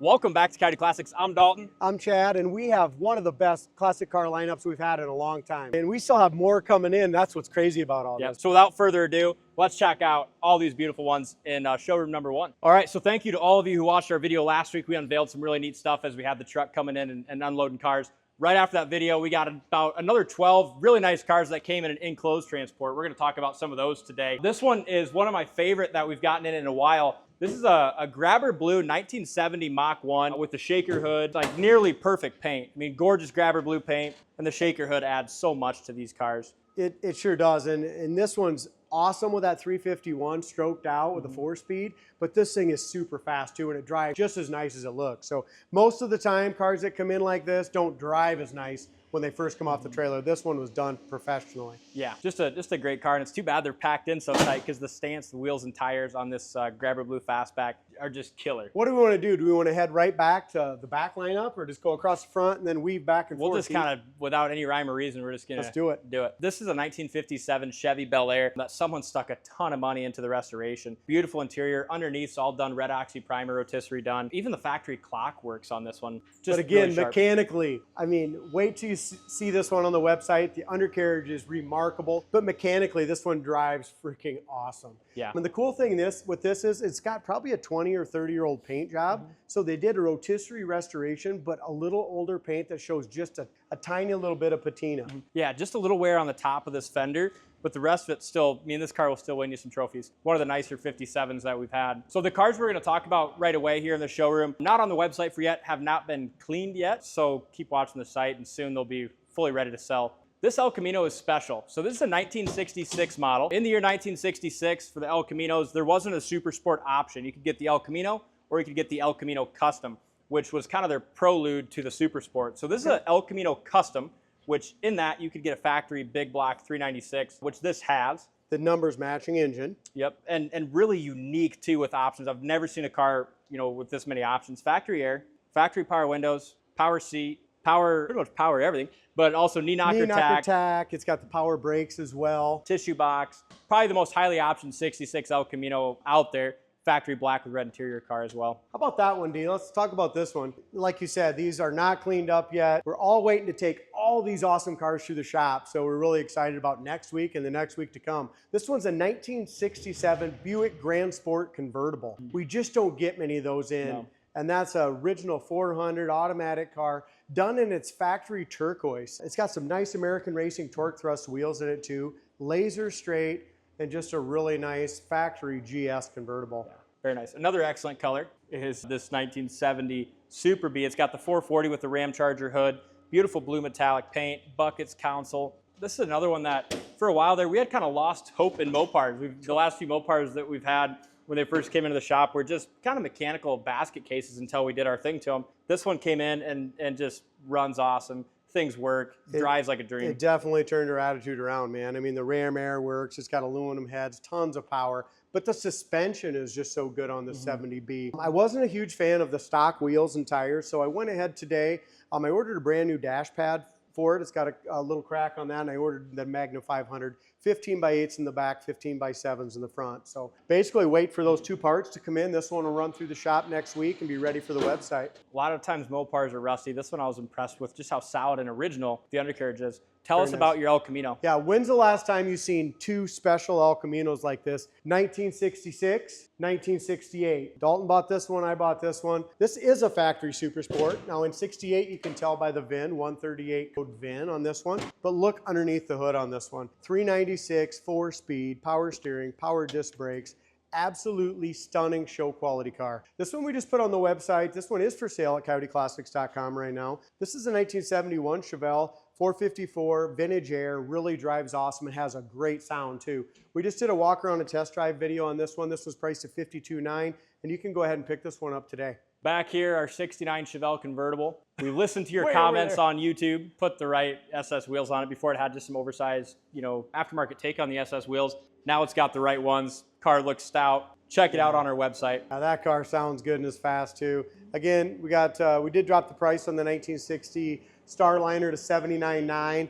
Welcome back to Coyote Classics. I'm Dalton. I'm Chad, and we have one of the best classic car lineups we've had in a long time. And we still have more coming in. That's what's crazy about all this. So without further ado, let's check out all these beautiful ones in showroom number 1. All right, so thank you to all of you who watched our video last week. We unveiled some really neat stuff as we had the truck coming in and unloading cars. Right after that video, we got about another 12 really nice cars that came in an enclosed transport. We're gonna talk about some of those today. This one is one of my favorite that we've gotten in a while. This is a grabber blue 1970 Mach 1 with the shaker hood, like nearly perfect paint. I mean, gorgeous grabber blue paint, and the shaker hood adds so much to these cars. It sure does, and this one's awesome with that 351 stroked out with a 4-speed, but this thing is super fast too, and it drives just as nice as it looks. So most of the time, cars that come in like this don't drive as nice when they first come off the trailer. This one was done professionally. Yeah, just a great car, and it's too bad they're packed in so tight because the stance, the wheels and tires on this grabber blue fastback are just killer. What do we want to do? Do we want to head right back to the back lineup, or just go across the front and then weave back and forth? We'll just kind of, without any rhyme or reason, we're just gonna do it. This is a 1957 Chevy Bel Air that someone stuck a ton of money into the restoration. Beautiful interior, underneath's all done red oxy primer, rotisserie done. Even the factory clock works on this one. Just but again, really mechanically, I mean, wait till you see this one on the website. The undercarriage is remarkable, but mechanically, this one drives freaking awesome. Yeah. And the cool thing with this is it's got probably a 20 or 30-year-old paint job. So they did a rotisserie restoration, but a little older paint that shows just a tiny little bit of patina. Yeah, just a little wear on the top of this fender, but the rest of it still, I mean, this car will still win you some trophies. One of the nicer 57s that we've had. So the cars we're gonna talk about right away here in the showroom, not on the website for yet, have not been cleaned yet. So keep watching the site and soon they'll be fully ready to sell. This El Camino is special. So this is a 1966 model. In the year 1966, for the El Caminos, there wasn't a Super Sport option. You could get the El Camino or you could get the El Camino Custom, which was kind of their prelude to the Super Sport. So this is an El Camino Custom, which in that you could get a factory big block 396, which this has. The numbers matching engine. Yep, and really unique too with options. I've never seen a car, you know, with this many options. Factory air, factory power windows, power seat, power, pretty much power everything, but also knee knocker tack. It's got the power brakes as well. Tissue box. Probably the most highly optioned 66 El Camino out there. Factory black with red interior car as well. How about that one, Dean? Let's talk about this one. Like you said, these are not cleaned up yet. We're all waiting to take all these awesome cars through the shop, so we're really excited about next week and the next week to come. This one's a 1967 Buick Grand Sport convertible. We just don't get many of those in. No. And that's an original 400 automatic car done in its factory turquoise. It's got some nice American Racing torque thrust wheels in it too, laser straight, and just a really nice factory GS convertible. Yeah, very nice. Another excellent color is this 1970 Super B. It's got the 440 with the Ram Charger hood, beautiful blue metallic paint, buckets, console. This is another one that for a while there we had kind of lost hope in Mopars. The last few Mopars that we've had when they first came into the shop were just kind of mechanical basket cases until we did our thing to them. This one came in and just runs awesome. Things work, drives like a dream. It definitely turned our attitude around, man. I mean, the Ram Air works, it's got aluminum heads, tons of power, but the suspension is just so good on the 70B. I wasn't a huge fan of the stock wheels and tires, so I went ahead today. I ordered a brand new dash pad for it. It's got a little crack on that, and I ordered the Magna 500, 15x8s in the back, 15x7s in the front. So basically wait for those two parts to come in. This one will run through the shop next week and be ready for the website. A lot of times Mopars are rusty. This one I was impressed with just how solid and original the undercarriage is. Tell us about your El Camino. Yeah, when's the last time you've seen two special El Caminos like this? 1966, 1968. Dalton bought this one, I bought this one. This is a factory Super Sport. Now in 68, you can tell by the VIN, 138 code VIN on this one, but look underneath the hood on this one. 396, 4-speed, power steering, power disc brakes. Absolutely stunning show quality car. This one we just put on the website. This one is for sale at coyoteclassics.com right now. This is a 1971 Chevelle 454 vintage air, really drives awesome and has a great sound too. We just did a walk around and test drive video on this one. This was priced at $52,900, and you can go ahead and pick this one up today. Back here, our 69 Chevelle convertible. We listened to your comments on YouTube, put the right SS wheels on it. Before it had just some oversized, you know, aftermarket take on the SS wheels. Now it's got the right ones. Car looks stout. Check it out on our website. Now that car sounds good and is fast too. Again, we did drop the price on the 1960 Starliner to $79,900.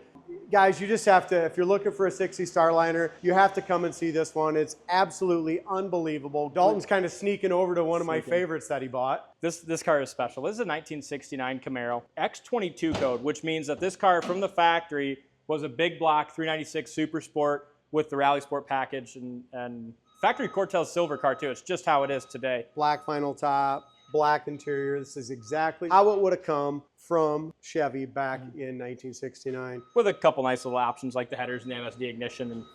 Guys, you just have to, if you're looking for a 60 Starliner, you have to come and see this one. It's absolutely unbelievable. Dalton's kind of sneaking over to one of my favorites that he bought. This car is special. This is a 1969 Camaro X22 code, which means that this car from the factory was a big block 396 Super Sport with the Rally Sport package and factory Cortez silver car too. It's just how it is today. Black vinyl top, black interior. This is exactly how it would have come from Chevy back in 1969. With a couple nice little options like the headers and the MSD ignition and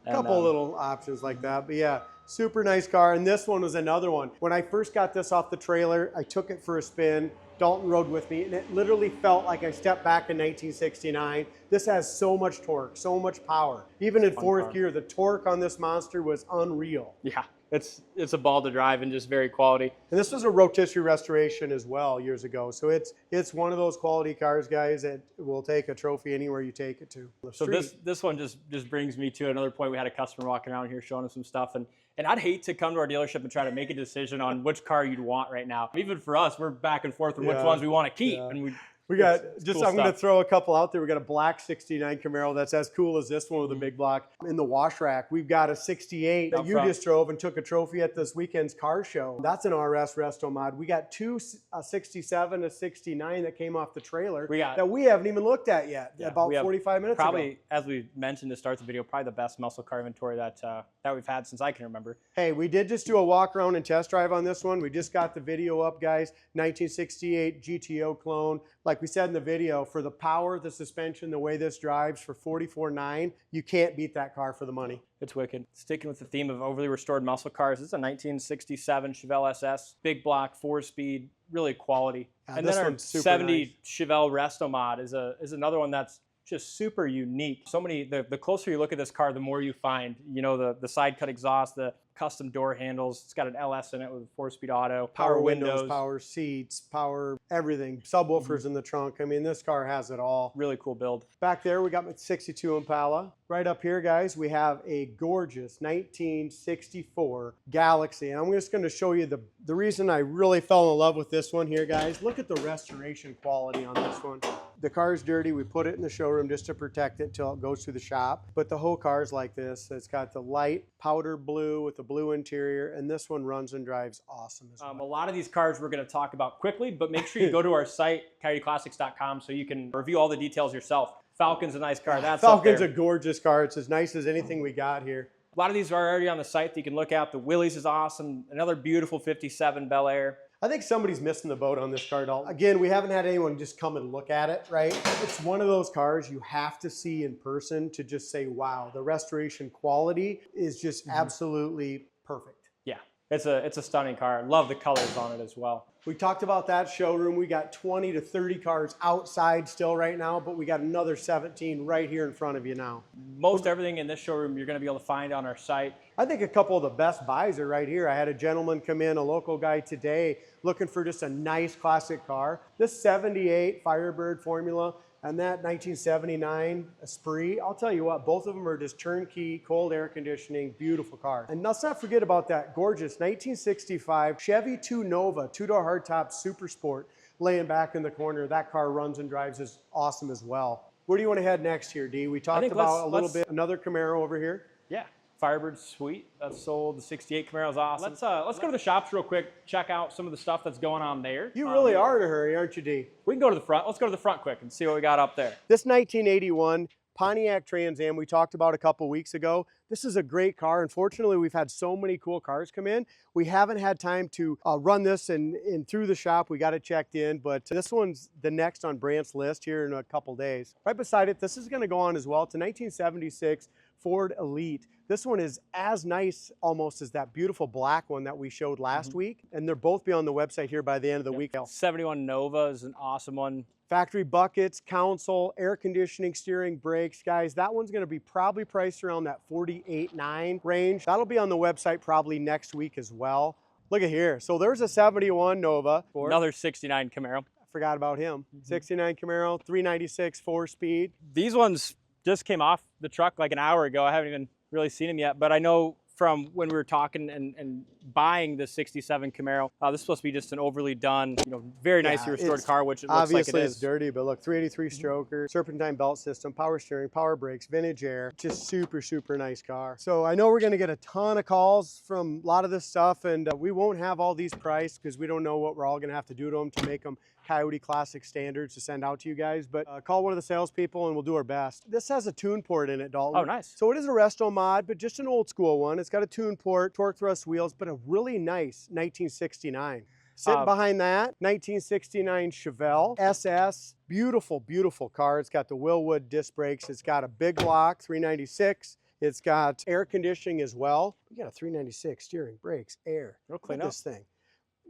a couple little options like that. But yeah, super nice car. And this one was another one. When I first got this off the trailer, I took it for a spin. Dalton rode with me, and it literally felt like I stepped back in 1969. This has so much torque, so much power. Even in fourth gear, the torque on this monster was unreal. Yeah, it's a ball to drive and just very quality. And this was a rotisserie restoration as well years ago. So it's one of those quality cars, guys, that will take a trophy anywhere you take it to. So this one just brings me to another point. We had a customer walking around here showing us some stuff, and I'd hate to come to our dealership and try to make a decision on which car you'd want right now. Even for us, we're back and forth on which ones we want to keep. And we got, I'm going to throw a couple out there. We got a black 69 Camaro that's as cool as this one with a big block. In the wash rack, we've got a 68 that you just drove and took a trophy at this weekend's car show. That's an RS resto mod. We got two, a 67, a 69 that came off the trailer that we haven't even looked at yet, about 45 minutes ago. Probably, as we mentioned to start the video, probably the best muscle car inventory that we've had since I can remember. Hey, we did just do a walk around and test drive on this one. We just got the video up, guys. 1968 GTO clone. Like we said in the video, for the power, the suspension, the way this drives for $44,900, you can't beat that car for the money. It's wicked. Sticking with the theme of overly restored muscle cars, this is a 1967 Chevelle SS, big block, 4-speed, really quality. And then our 70 nice. Chevelle Resto Mod is another one that's just super unique. So many, the closer you look at this car, the more you find. You know, the side cut exhaust, the custom door handles. It's got an LS in it with a 4-speed auto, power windows, power seats, power everything, subwoofers in the trunk. I mean, this car has it all. Really cool build. Back there, we got my 62 Impala. Right up here, guys, we have a gorgeous 1964 Galaxy. And I'm just going to show you the reason I really fell in love with this one here, guys. Look at the restoration quality on this one. The car's dirty. We put it in the showroom just to protect it till it goes through the shop. But the whole car's like this. It's got the light powder blue with the blue interior, and this one runs and drives awesome as well. A lot of these cars we're going to talk about quickly, but make sure you go to our site, coyoteclassics.com, so you can review all the details yourself. Falcon's a nice car. Falcon's a gorgeous car. It's as nice as anything we got here. A lot of these are already on the site that you can look at. The Willys is awesome. Another beautiful 57 Bel Air. I think somebody's missing the boat on this car, Dalton. Again, we haven't had anyone just come and look at it, right? It's one of those cars you have to see in person to just say, wow, the restoration quality is just absolutely perfect. Yeah, it's a stunning car. Love the colors on it as well. We talked about that showroom. We got 20 to 30 cars outside still right now, but we got another 17 right here in front of you now. Most everything in this showroom you're going to be able to find on our site. I think a couple of the best buys are right here. I had a gentleman come in, a local guy today, looking for just a nice classic car. This 78 Firebird Formula and that 1979 Esprit, I'll tell you what, both of them are just turnkey, cold air conditioning, beautiful car. And let's not forget about that gorgeous 1965 Chevy 2 Nova, two-door hardtop Super Sport laying back in the corner. That car runs and drives is awesome as well. Where do you want to head next here, D? We talked about a little bit, another Camaro over here. Yeah. Firebird's sweet. That's sold. The 68 Camaro's awesome. Let's go to the shops real quick, check out some of the stuff that's going on there. You really are in a hurry, aren't you, D? We can go to the front. Let's go to the front quick and see what we got up there. This 1981 Pontiac Trans Am we talked about a couple weeks ago. This is a great car. Unfortunately, we've had so many cool cars come in. We haven't had time to run this and through the shop. We got it checked in, but this one's the next on Brant's list here in a couple days. Right beside it, this is going to go on as well. It's a 1976 Ford Elite. This one is as nice almost as that beautiful black one that we showed last week. And they'll both be on the website here by the end of the week. 71 Nova is an awesome one. Factory buckets, console, air conditioning, steering, brakes. Guys, that one's going to be probably priced around that $48,900 range. That'll be on the website probably next week as well. Look at here. So there's a 71 Nova. Another 69 Camaro. I forgot about him. 69 Camaro, 396 4-speed. These ones just came off the truck like an hour ago. I haven't even really seen them yet, but I know from when we were talking and buying the 67 Camaro. This is supposed to be just an overly done, very nicely restored car, which it looks like it is. Obviously, it's dirty, but look, 383 stroker, serpentine belt system, power steering, power brakes, vintage air, just super, super nice car. So I know we're gonna get a ton of calls from a lot of this stuff, and we won't have all these priced because we don't know what we're all gonna have to do to them to make them Coyote Classic standards to send out to you guys, but call one of the salespeople and we'll do our best. This has a tune port in it, Dalton. Oh, nice. So it is a resto mod, but just an old school one. It's got a tune port, torque thrust wheels, but a really nice 1969. Sitting behind that, 1969 Chevelle SS. Beautiful, beautiful car. It's got the Willwood disc brakes. It's got a big block, 396. It's got air conditioning as well. We got a 396, steering, brakes, air. Real clean up. This thing.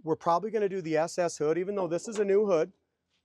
We're probably going to do the SS hood, even though this is a new hood.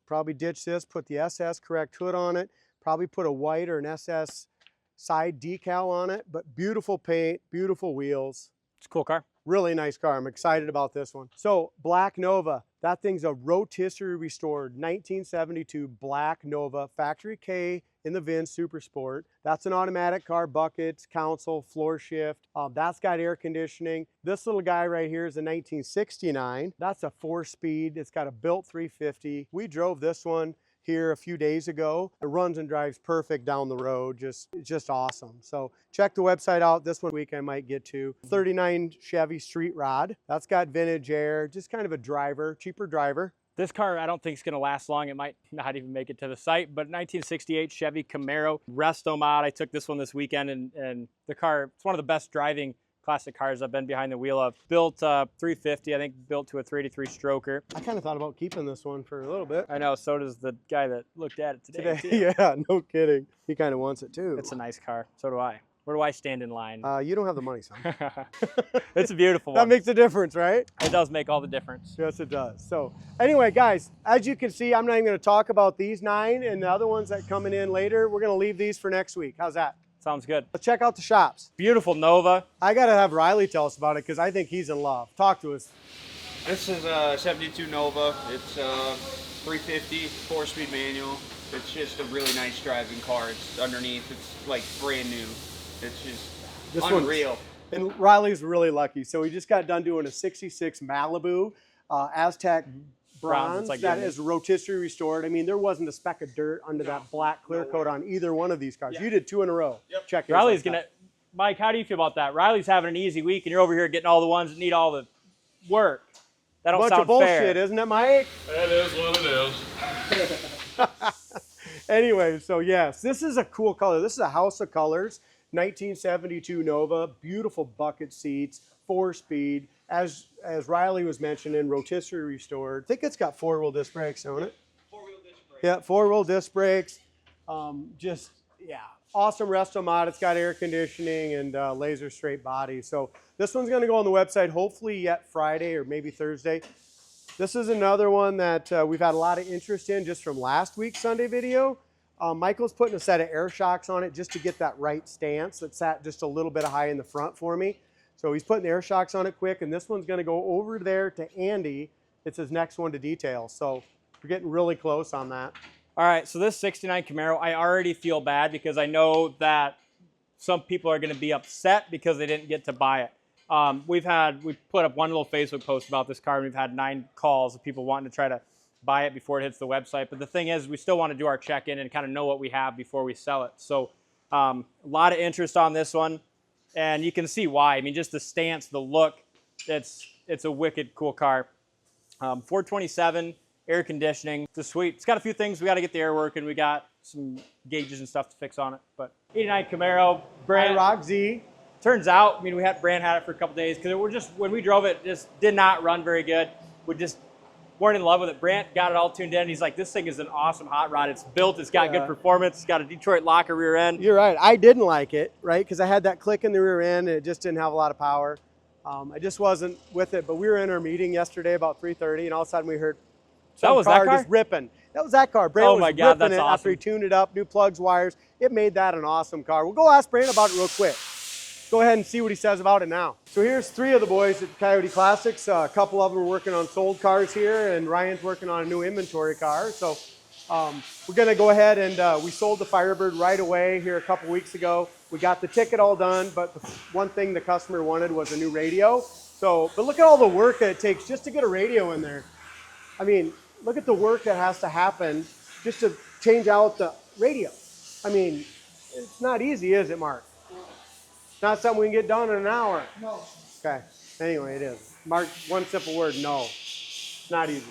Probably ditch this, put the SS correct hood on it. Probably put a white or an SS side decal on it, but beautiful paint, beautiful wheels. It's a cool car. Really nice car. I'm excited about this one. So Black Nova, that thing's a rotisserie restored 1972 Black Nova, factory K in the VIN Super Sport. That's an automatic car, buckets, console, floor shift. That's got air conditioning. This little guy right here is a 1969. That's a 4-speed. It's got a built 350. We drove this one here a few days ago. It runs and drives perfect down the road. Just awesome. So check the website out. This one week I might get to. 39 Chevy Street Rod. That's got vintage air, just kind of a driver, cheaper driver. This car, I don't think is going to last long. It might not even make it to the site, but 1968 Chevy Camaro resto mod. I took this one this weekend, and the car, it's one of the best driving classic cars I've been behind the wheel of. Built 350, I think built to a 383 stroker. I kind of thought about keeping this one for a little bit. I know, so does the guy that looked at it today. Too. Yeah, no kidding. He kind of wants it too. It's a nice car, so do I. Where do I stand in line? You don't have the money, son. It's a beautiful one. That makes a difference, right? It does make all the difference. Yes, it does. So anyway, guys, as you can see, I'm not even going to talk about these 9 and the other ones that coming in later. We're going to leave these for next week. How's that? Sounds good. Let's check out the shops. Beautiful Nova. I got to have Riley tell us about it because I think he's in love. Talk to us. This is a 72 Nova. It's 350, 4-speed manual. It's just a really nice driving car. It's underneath. It's like brand new. It's just unreal. And Riley's really lucky. So we just got done doing a 66 Malibu Aztec bronze like that is rotisserie restored. I mean, there wasn't a speck of dirt under that black clear coat on either one of these cars. Yeah. You did 2 in a row. Yep. Check it. Riley's going to, Mike, how do you feel about that? Riley's having an easy week, and you're over here getting all the ones that need all the work. That don't bunch sound of bullshit, fair. Isn't it, Mike? That is what it is. Anyway, so yes, this is a cool color. This is a house of colors. 1972 Nova, beautiful bucket seats, 4-speed. As Riley was mentioning, rotisserie restored. I think it's got 4-wheel disc brakes, don't it? 4-wheel disc brakes. Yeah, 4-wheel disc brakes. Awesome resto mod. It's got air conditioning and laser straight body. So this one's going to go on the website hopefully yet Friday or maybe Thursday. This is another one that we've had a lot of interest in just from last week's Sunday video. Michael's putting a set of air shocks on it just to get that right stance. That sat just a little bit high in the front for me. So he's putting the air shocks on it quick, and this one's going to go over there to Andy. It's his next one to detail. So we're getting really close on that. All right, so this 69 Camaro, I already feel bad because I know that some people are going to be upset because they didn't get to buy it. We've put up one little Facebook post about this car, and we've had 9 calls of people wanting to try to buy it before it hits the website. But the thing is, we still want to do our check-in and kind of know what we have before we sell it. So a lot of interest on this one, and you can see why. I mean, just the stance, the look, it's a wicked cool car. 427, air conditioning, it's sweet. It's got a few things. We got to get the air working. We got some gauges and stuff to fix on it. But 89 Camaro, brand Rock Z. Turns out, I mean, Brand had it for a couple days because when we drove it, just did not run very good. We just weren't in love with it. Brant got it all tuned in. He's like, this thing is an awesome hot rod. It's built. It's got good performance. It's got a Detroit locker rear end. You're right. I didn't like it, right? Because I had that click in the rear end and it just didn't have a lot of power. I just wasn't with it. But we were in our meeting yesterday about 3:30, and all of a sudden we heard that car just ripping. That was that car. Brant was ripping that's it awesome. after he tuned it up, new plugs, wires. It made that an awesome car. We'll go ask Brant about it real quick. Go ahead and see what he says about it now. So here's 3 of the boys at Coyote Classics. A couple of them are working on sold cars here, and Ryan's working on a new inventory car. So We're gonna go ahead and we sold the Firebird right away here a couple weeks ago. We got the ticket all done, but the one thing the customer wanted was a new radio. So, but look at all the work that it takes just to get a radio in there. I mean, look at the work that has to happen just to change out the radio. I mean, it's not easy, is it, Mark? It's not something we can get done in an hour. No. Okay, anyway, it is. Mark, one simple word, no. It's not easy.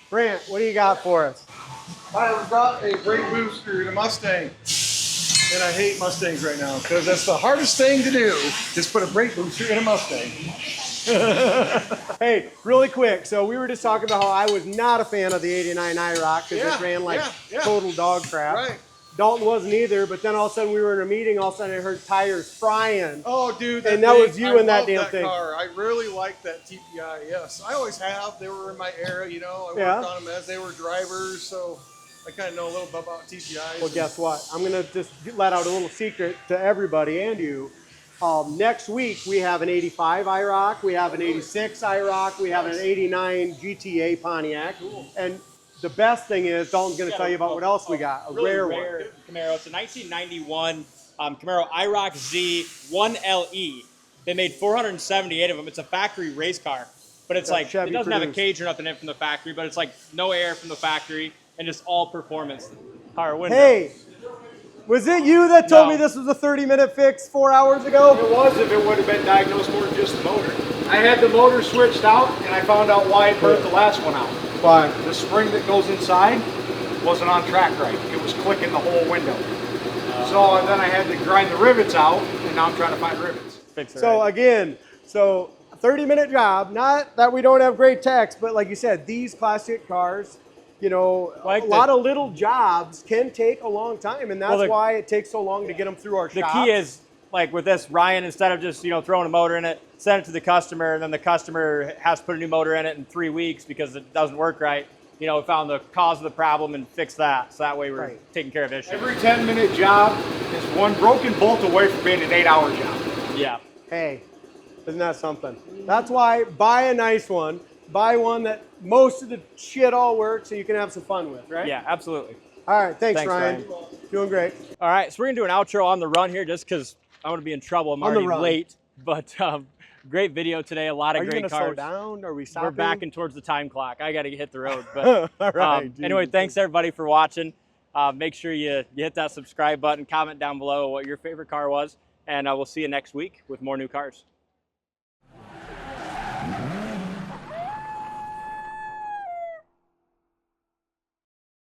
Brant, what do you got for us? I've got a brake booster in a Mustang. And I hate Mustangs right now because that's the hardest thing to do, is put a brake booster in a Mustang. Hey, really quick. So we were just talking about how I was not a fan of the 89 IROC because it ran like total dog crap. Right. Dalton wasn't either, but then all of a sudden we were in a meeting, all of a sudden I heard tires frying. Oh, dude. And that was you and that damn thing. Car. I really like that TPI, yes. I always have. They were in my era, you know. I worked on them as they were drivers, so I kind of know a little bit about TPIs. Well, guess what? I'm going to just let out a little secret to everybody and you. Next week, we have an 85 IROC, we have an 86 IROC, we have an 89 GTA Pontiac. Cool. And the best thing is, Dalton's going to tell you about what else we got. A really rare one. Camaro. It's a 1991 Camaro IROC Z 1LE. They made 478 of them. It's a factory race car. But it's like, Chevy it doesn't have a cage or nothing in from the factory, but it's like no air from the factory and just all performance. Power windows. Hey, was it you that told me this was a 30-minute fix 4 hours ago? It was if it would have been diagnosed more than just the motor. I had the motor switched out and I found out why it burnt the last one out. Why? The spring that goes inside wasn't on track right. It was clicking the whole window. So then I had to grind the rivets out and now I'm trying to find rivets. Fix it So right. again, a 30-minute job, not that we don't have great techs, but like you said, these classic cars, you know, like a lot of little jobs can take a long time, and that's why it takes so long to get them through our shop. The key is, like with this, Ryan, instead of just, throwing a motor in it, send it to the customer, and then the customer has to put a new motor in it in 3 weeks because it doesn't work right. We found the cause of the problem and fixed that. So that way we're taking care of issues. Every 10-minute job is one broken bolt away from being an 8-hour job. Yeah. Hey, isn't that something? That's why buy a nice one. Buy one that most of the shit all works so you can have some fun with, right? Yeah, absolutely. All right, thanks Ryan. Doing great. All right, so we're going to do an outro on the run here just because I'm going to be in trouble. I'm already late. But great video today, a lot of great cars. Are you going to slow down? Are we stopping? We're backing towards the time clock. I got to hit the road. But all right, anyway, thanks everybody for watching. Make sure you hit that subscribe button, comment down below what your favorite car was, and we'll see you next week with more new cars.